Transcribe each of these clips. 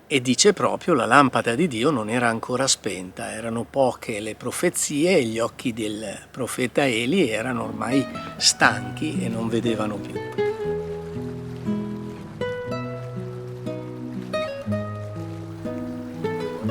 E dice proprio la lampada di Dio non era ancora spenta, erano poche le profezie e gli occhi del profeta Eli erano ormai stanchi e non vedevano più.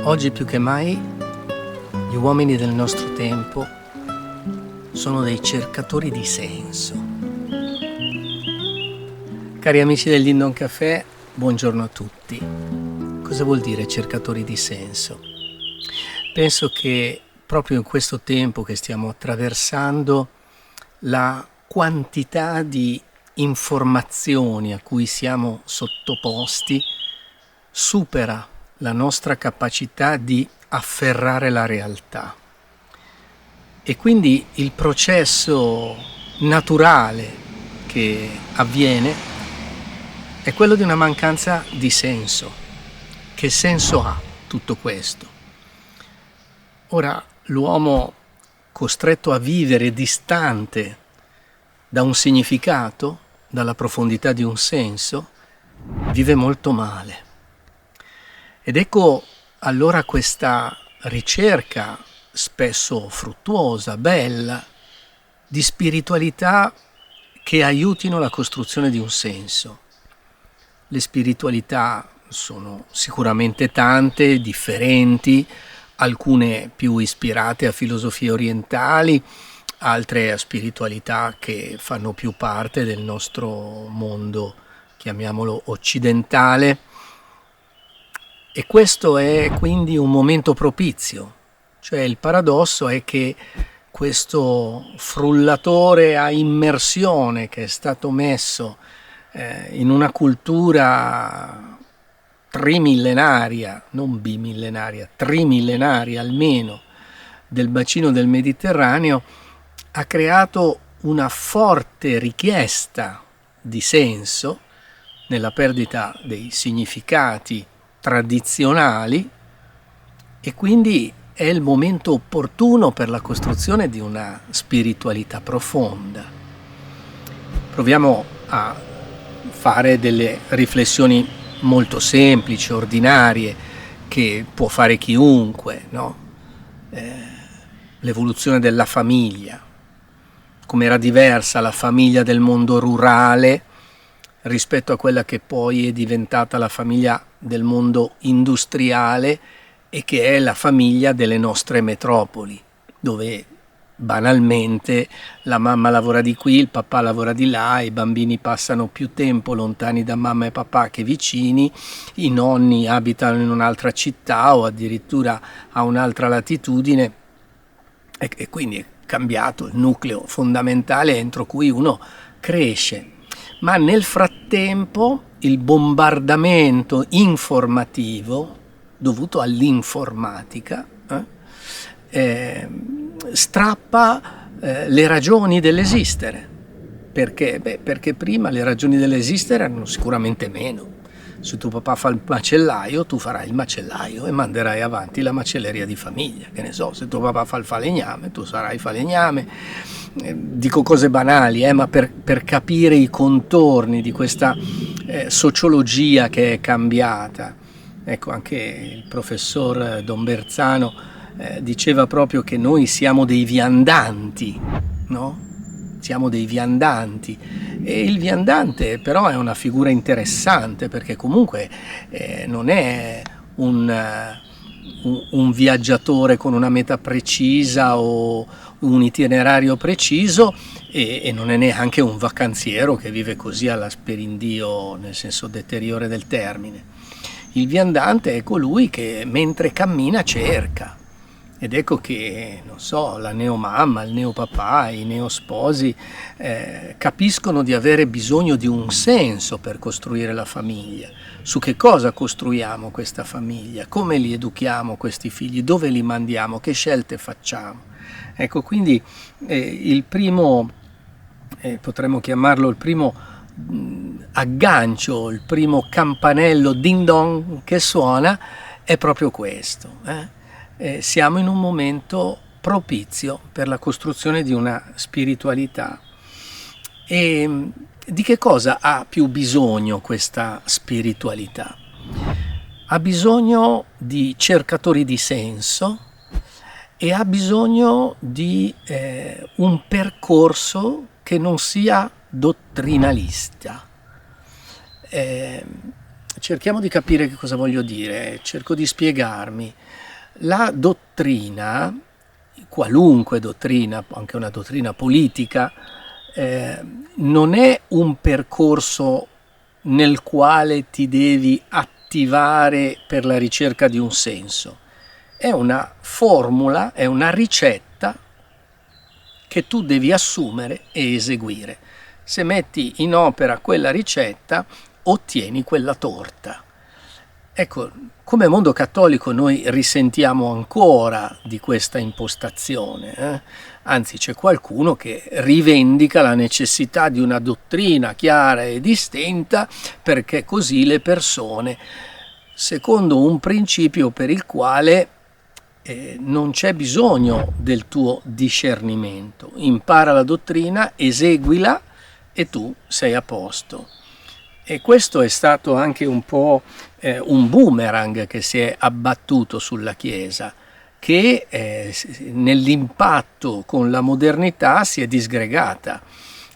Oggi più che mai gli uomini del nostro tempo sono dei cercatori di senso. Cari amici del Lindon Café, buongiorno a tutti. Cosa vuol dire cercatori di senso? Penso che proprio in questo tempo che stiamo attraversando la quantità di informazioni a cui siamo sottoposti supera la nostra capacità di afferrare la realtà. E quindi il processo naturale che avviene è quello di una mancanza di senso. Che senso ha tutto questo? Ora, l'uomo costretto a vivere distante da un significato, dalla profondità di un senso, vive molto male. Ed ecco allora questa ricerca spesso fruttuosa, bella, di spiritualità che aiutino la costruzione di un senso. Le spiritualità sono sicuramente tante, differenti, alcune più ispirate a filosofie orientali, altre a spiritualità che fanno più parte del nostro mondo, chiamiamolo occidentale. E questo è quindi un momento propizio, cioè il paradosso è che questo frullatore a immersione che è stato messo in una cultura trimillenaria, non bimillenaria, trimillenaria almeno, del bacino del Mediterraneo, ha creato una forte richiesta di senso nella perdita dei significati tradizionali e quindi è il momento opportuno per la costruzione di una spiritualità profonda. Proviamo a fare delle riflessioni molto semplici, ordinarie, che può fare chiunque, no? L'evoluzione della famiglia, come era diversa la famiglia del mondo rurale rispetto a quella che poi è diventata la famiglia del mondo industriale e che è la famiglia delle nostre metropoli, dove banalmente la mamma lavora di qui, il papà lavora di là, i bambini passano più tempo lontani da mamma e papà che vicini, i nonni abitano in un'altra città o addirittura a un'altra latitudine e quindi è cambiato il nucleo fondamentale entro cui uno cresce. Ma nel frattempo il bombardamento informativo dovuto all'informatica strappa le ragioni dell'esistere. Perché? Perché prima le ragioni dell'esistere erano sicuramente meno. Se tuo papà fa il macellaio, tu farai il macellaio e manderai avanti la macelleria di famiglia. Che ne so, se tuo papà fa il falegname, tu sarai falegname. Dico cose banali, ma per capire i contorni di questa sociologia che è cambiata. Ecco, anche il professor Don Berzano diceva proprio che noi siamo dei viandanti, no? Siamo dei viandanti e il viandante però è una figura interessante perché comunque non è un viaggiatore con una meta precisa o un itinerario preciso e non è neanche un vacanziero che vive così alla sperindio nel senso deteriore del termine. Il viandante è colui che mentre cammina cerca. Ed ecco che, non so, la neomamma, il neopapà, i neosposi capiscono di avere bisogno di un senso per costruire la famiglia. Su che cosa costruiamo questa famiglia? Come li educhiamo questi figli? Dove li mandiamo? Che scelte facciamo? Ecco, quindi il primo, potremmo chiamarlo il primo aggancio, il primo campanello ding dong che suona è proprio questo. Siamo in un momento propizio per la costruzione di una spiritualità. E di che cosa ha più bisogno questa spiritualità? ha bisogno di cercatori di senso e ha bisogno di un percorso che non sia dottrinalista. Cerchiamo di capire che cosa voglio dire, cerco di spiegarmi. La dottrina, qualunque dottrina, anche una dottrina politica, non è un percorso nel quale ti devi attivare per la ricerca di un senso. È una formula, è una ricetta che tu devi assumere e eseguire. Se metti in opera quella ricetta, ottieni quella torta. Ecco, come mondo cattolico noi risentiamo ancora di questa impostazione, Anzi, c'è qualcuno che rivendica la necessità di una dottrina chiara e distinta, perché così le persone, secondo un principio per il quale non c'è bisogno del tuo discernimento, impara la dottrina, eseguila e tu sei a posto. E questo è stato anche un po' un boomerang che si è abbattuto sulla Chiesa, che nell'impatto con la modernità si è disgregata.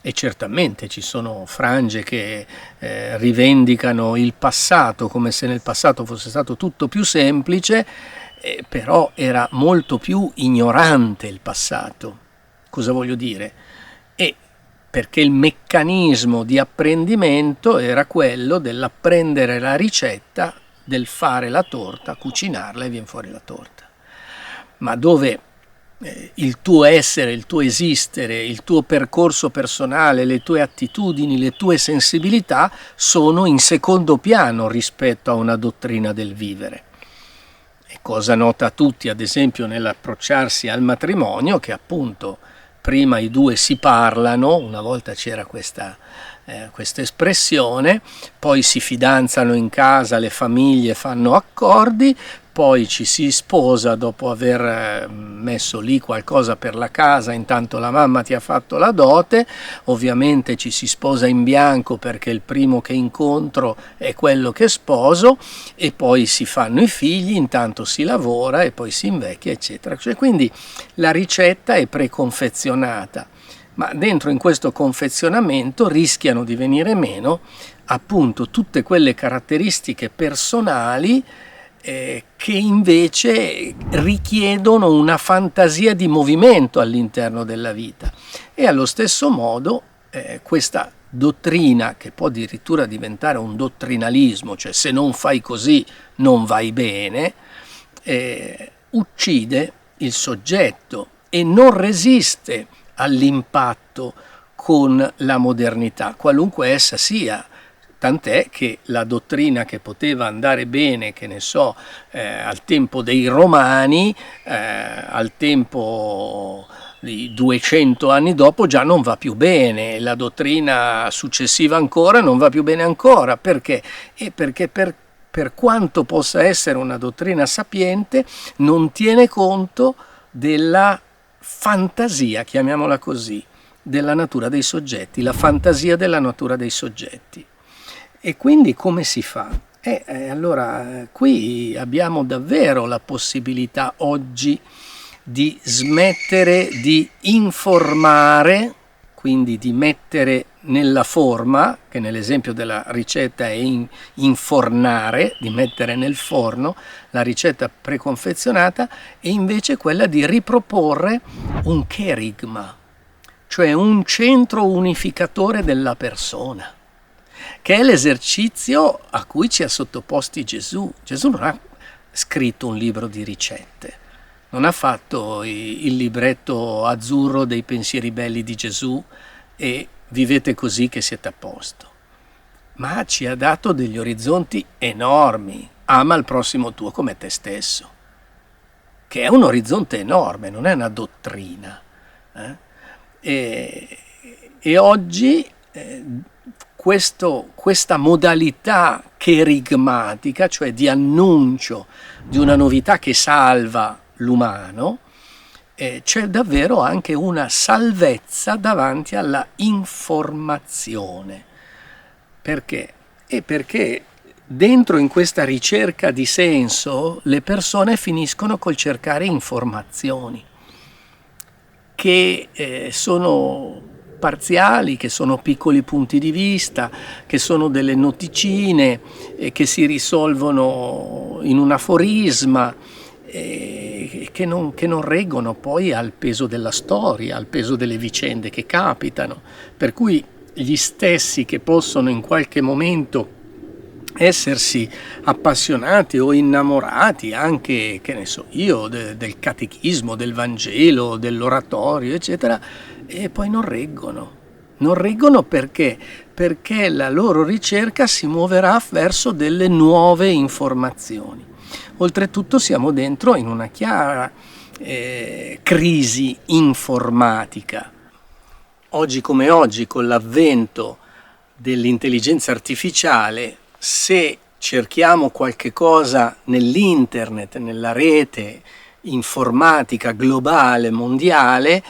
E certamente ci sono frange che rivendicano il passato come se nel passato fosse stato tutto più semplice, però era molto più ignorante il passato. Cosa voglio dire? Perché il meccanismo di apprendimento era quello dell'apprendere la ricetta, del fare la torta, cucinarla e viene fuori la torta. Ma dove il tuo essere, il tuo esistere, il tuo percorso personale, le tue attitudini, le tue sensibilità sono in secondo piano rispetto a una dottrina del vivere. E cosa nota tutti, ad esempio, nell'approcciarsi al matrimonio, che appunto prima i due si parlano, una volta c'era questa espressione, poi si fidanzano in casa, le famiglie fanno accordi, poi ci si sposa dopo aver messo lì qualcosa per la casa, intanto la mamma ti ha fatto la dote, ovviamente ci si sposa in bianco perché il primo che incontro è quello che sposo, e poi si fanno i figli, intanto si lavora e poi si invecchia, eccetera. Cioè, quindi la ricetta è preconfezionata, ma dentro in questo confezionamento rischiano di venire meno appunto tutte quelle caratteristiche personali che invece richiedono una fantasia di movimento all'interno della vita. E allo stesso modo questa dottrina, che può addirittura diventare un dottrinalismo, cioè se non fai così non vai bene, uccide il soggetto e non resiste all'impatto con la modernità, qualunque essa sia. Tant'è che la dottrina che poteva andare bene, che ne so, al tempo dei Romani, al tempo di 200 anni dopo già non va più bene, la dottrina successiva ancora non va più bene ancora. Perché? Perché per quanto possa essere una dottrina sapiente, non tiene conto della fantasia, chiamiamola così, della natura dei soggetti, la fantasia della natura dei soggetti. E quindi come si fa? Allora qui abbiamo davvero la possibilità oggi di smettere di informare, quindi di mettere nella forma, che nell'esempio della ricetta è infornare, di mettere nel forno la ricetta preconfezionata, e invece quella di riproporre un cherigma, cioè un centro unificatore della persona, che è l'esercizio a cui ci ha sottoposti Gesù. Gesù non ha scritto un libro di ricette, non ha fatto il libretto azzurro dei pensieri belli di Gesù e vivete così che siete a posto, ma ci ha dato degli orizzonti enormi. Ama il prossimo tuo come te stesso, che è un orizzonte enorme, non è una dottrina. E oggi questa modalità cherigmatica, cioè di annuncio di una novità che salva l'umano, c'è davvero anche una salvezza davanti alla informazione. Perché? Perché dentro in questa ricerca di senso le persone finiscono col cercare informazioni che sono parziali, che sono piccoli punti di vista, che sono delle noticine che si risolvono in un aforisma, che non reggono poi al peso della storia, al peso delle vicende che capitano. Per cui gli stessi che possono in qualche momento essersi appassionati o innamorati anche, che ne so io, del catechismo, del Vangelo, dell'oratorio, eccetera, e poi non reggono. Non reggono perché? Perché la loro ricerca si muoverà verso delle nuove informazioni. Oltretutto siamo dentro in una chiara crisi informatica. Oggi come oggi, con l'avvento dell'intelligenza artificiale, se cerchiamo qualche cosa nell'internet, nella rete informatica globale, mondiale,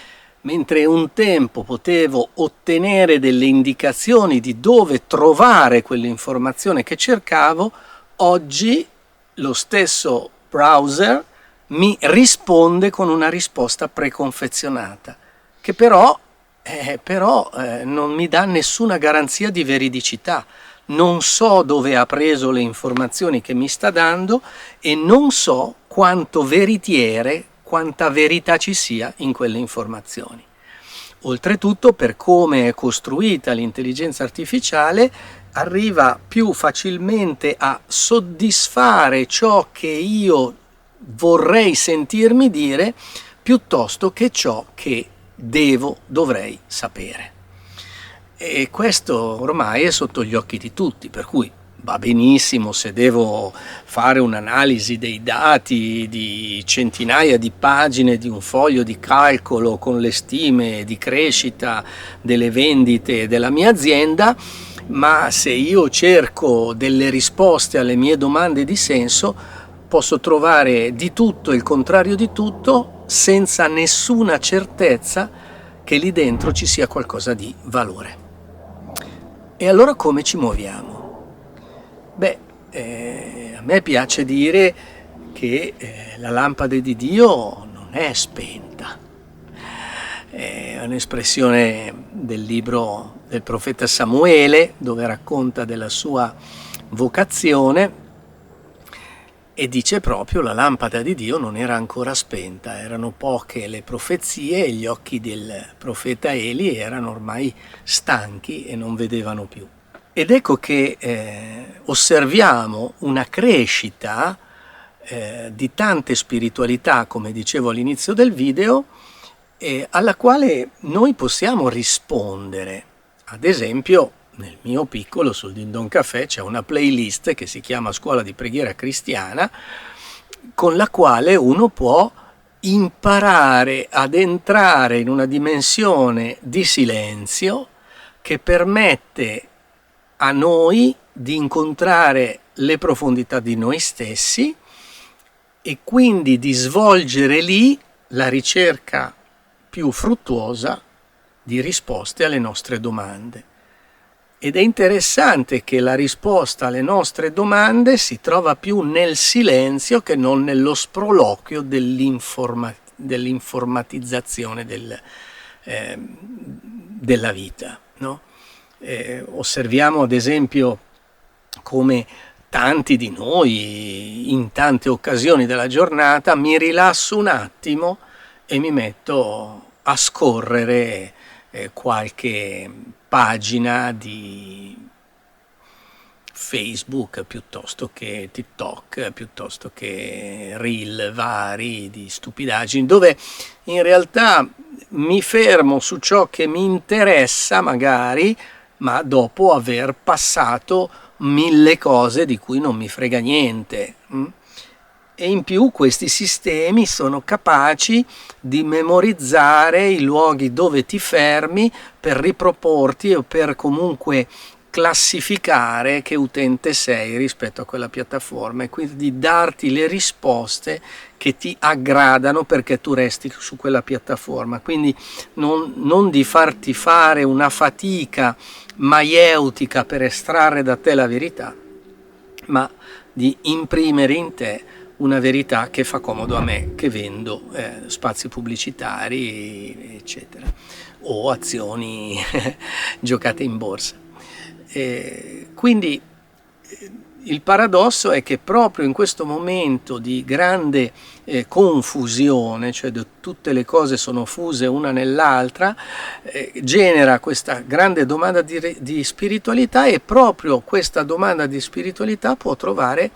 mentre un tempo potevo ottenere delle indicazioni di dove trovare quell'informazione che cercavo, oggi lo stesso browser mi risponde con una risposta preconfezionata, che però non mi dà nessuna garanzia di veridicità. Non so dove ha preso le informazioni che mi sta dando e non so quanto veritiere, quanta verità ci sia in quelle informazioni. Oltretutto, per come è costruita l'intelligenza artificiale, arriva più facilmente a soddisfare ciò che io vorrei sentirmi dire piuttosto che ciò che dovrei sapere. E questo ormai è sotto gli occhi di tutti, per cui va benissimo se devo fare un'analisi dei dati di centinaia di pagine di un foglio di calcolo con le stime di crescita delle vendite della mia azienda, ma se io cerco delle risposte alle mie domande di senso, posso trovare di tutto e il contrario di tutto senza nessuna certezza che lì dentro ci sia qualcosa di valore. E allora come ci muoviamo? A me piace dire che la lampada di Dio non è spenta. È un'espressione del libro del profeta Samuele, dove racconta della sua vocazione e dice proprio la lampada di Dio non era ancora spenta, erano poche le profezie e gli occhi del profeta Eli erano ormai stanchi e non vedevano più. Ed ecco che osserviamo una crescita di tante spiritualità, come dicevo all'inizio del video, alla quale noi possiamo rispondere. Ad esempio, nel mio piccolo sul Din Don Café c'è una playlist che si chiama Scuola di Preghiera Cristiana, con la quale uno può imparare ad entrare in una dimensione di silenzio che permette a noi di incontrare le profondità di noi stessi e quindi di svolgere lì la ricerca più fruttuosa di risposte alle nostre domande. Ed è interessante che la risposta alle nostre domande si trova più nel silenzio che non nello sproloquio dell'informatizzazione della vita, no? Osserviamo ad esempio come tanti di noi in tante occasioni della giornata mi rilasso un attimo e mi metto a scorrere qualche pagina di Facebook piuttosto che TikTok, piuttosto che reel vari di stupidaggini, dove in realtà mi fermo su ciò che mi interessa magari, ma dopo aver passato 1000 cose di cui non mi frega niente. E in più questi sistemi sono capaci di memorizzare i luoghi dove ti fermi per riproporti o per comunque classificare che utente sei rispetto a quella piattaforma e quindi darti le risposte che ti aggradano perché tu resti su quella piattaforma. Quindi non di farti fare una fatica maieutica per estrarre da te la verità, ma di imprimere in te una verità che fa comodo a me che vendo spazi pubblicitari, eccetera, o azioni giocate in borsa. Quindi il paradosso è che proprio in questo momento di grande confusione, cioè tutte le cose sono fuse una nell'altra, genera questa grande domanda di spiritualità, e proprio questa domanda di spiritualità può trovare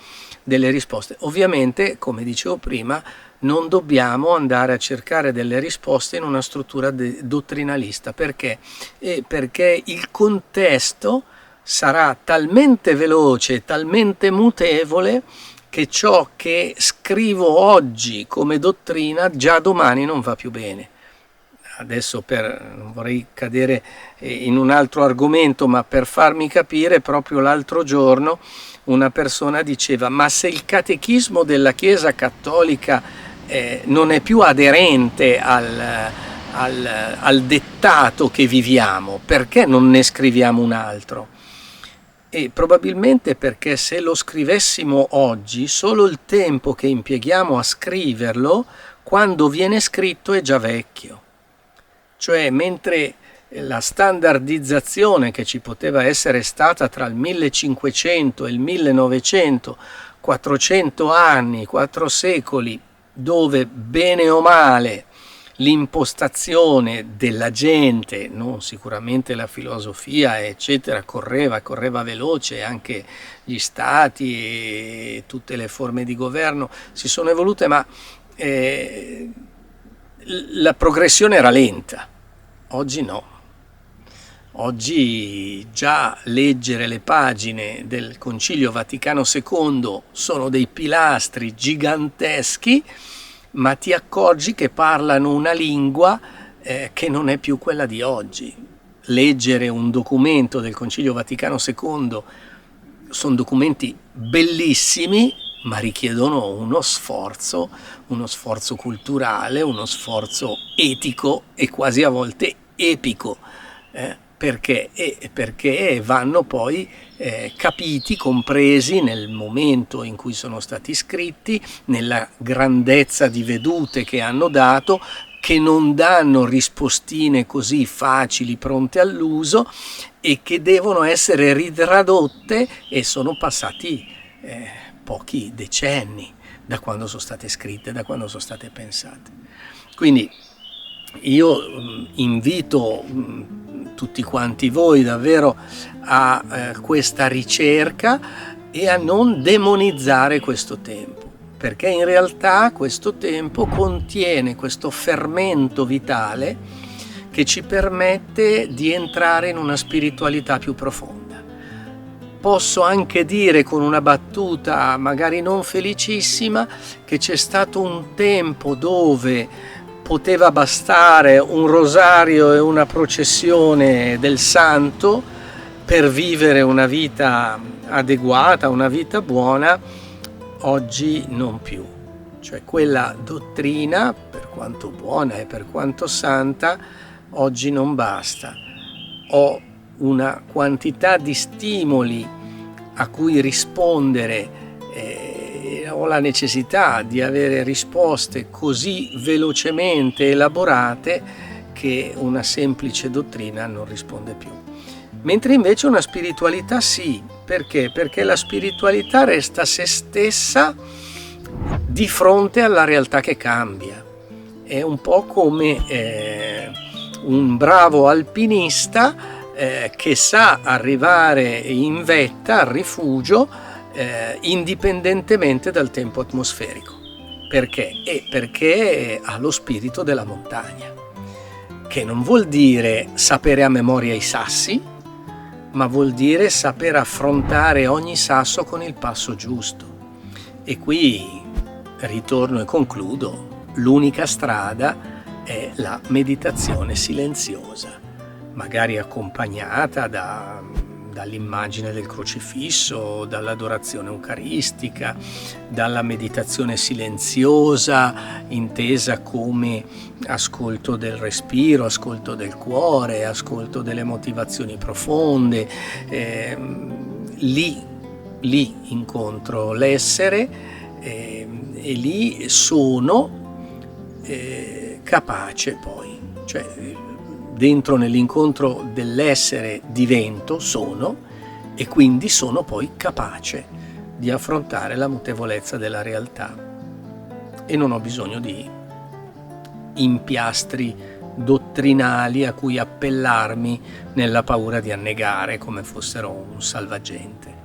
delle risposte. Ovviamente, come dicevo prima, non dobbiamo andare a cercare delle risposte in una struttura dottrinalista. Perché? Perché il contesto sarà talmente veloce e talmente mutevole che ciò che scrivo oggi come dottrina già domani non va più bene. Adesso non vorrei cadere in un altro argomento, ma per farmi capire, proprio l'altro giorno una persona diceva: ma se il catechismo della Chiesa Cattolica non è più aderente al dettato che viviamo, perché non ne scriviamo un altro? E probabilmente perché se lo scrivessimo oggi, solo il tempo che impieghiamo a scriverlo, quando viene scritto, è già vecchio. Cioè, mentre la standardizzazione che ci poteva essere stata tra il 1500 e il 1900, 400 anni, 4 secoli, dove bene o male l'impostazione della gente, non sicuramente la filosofia eccetera, correva veloce, anche gli stati e tutte le forme di governo si sono evolute, ma la progressione era lenta. Oggi no. Oggi già leggere le pagine del Concilio Vaticano II sono dei pilastri giganteschi, ma ti accorgi che parlano una lingua che non è più quella di oggi. Leggere un documento del Concilio Vaticano II sono documenti bellissimi, ma richiedono uno sforzo culturale, uno sforzo etico e quasi a volte epico. Perché vanno poi capiti, compresi nel momento in cui sono stati scritti, nella grandezza di vedute che hanno dato, che non danno rispostine così facili, pronte all'uso, e che devono essere ritradotte, e sono passati pochi decenni da quando sono state scritte, da quando sono state pensate. Quindi io invito tutti quanti voi davvero a questa ricerca e a non demonizzare questo tempo, perché in realtà questo tempo contiene questo fermento vitale che ci permette di entrare in una spiritualità più profonda. Posso anche dire con una battuta magari non felicissima che c'è stato un tempo dove poteva bastare un rosario e una processione del santo per vivere una vita adeguata, una vita buona. Oggi non più. Cioè quella dottrina, per quanto buona e per quanto santa, oggi non basta. Ho una quantità di stimoli a cui rispondere, ho la necessità di avere risposte così velocemente elaborate che una semplice dottrina non risponde più. Mentre invece una spiritualità sì. Perché? Perché la spiritualità resta se stessa di fronte alla realtà che cambia. È un po' come un bravo alpinista che sa arrivare in vetta, al rifugio, indipendentemente dal tempo atmosferico. Perché? Perché ha lo spirito della montagna, che non vuol dire sapere a memoria i sassi, ma vuol dire saper affrontare ogni sasso con il passo giusto. E qui ritorno e concludo: l'unica strada è la meditazione silenziosa, magari accompagnata dall'immagine del crocifisso, dall'adorazione eucaristica, dalla meditazione silenziosa intesa come ascolto del respiro, ascolto del cuore, ascolto delle motivazioni profonde. Lì lì incontro l'essere e lì sono capace poi, cioè dentro nell'incontro dell'essere divento, sono, e quindi sono poi capace di affrontare la mutevolezza della realtà e non ho bisogno di impiastri dottrinali a cui appellarmi nella paura di annegare come fossero un salvagente.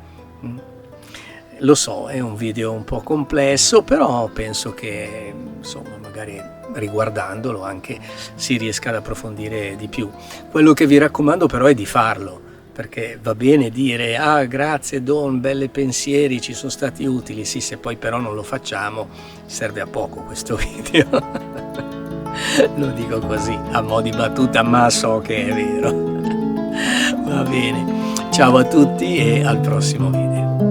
Lo so, è un video un po' complesso, però penso che insomma magari riguardandolo anche si riesca ad approfondire di più. Quello che vi raccomando però è di farlo, perché va bene dire ah grazie Don, belle pensieri, ci sono stati utili, sì, se poi però non lo facciamo serve a poco questo video. Lo dico così a mo' di battuta, ma so che è vero. Va bene, ciao a tutti e al prossimo video.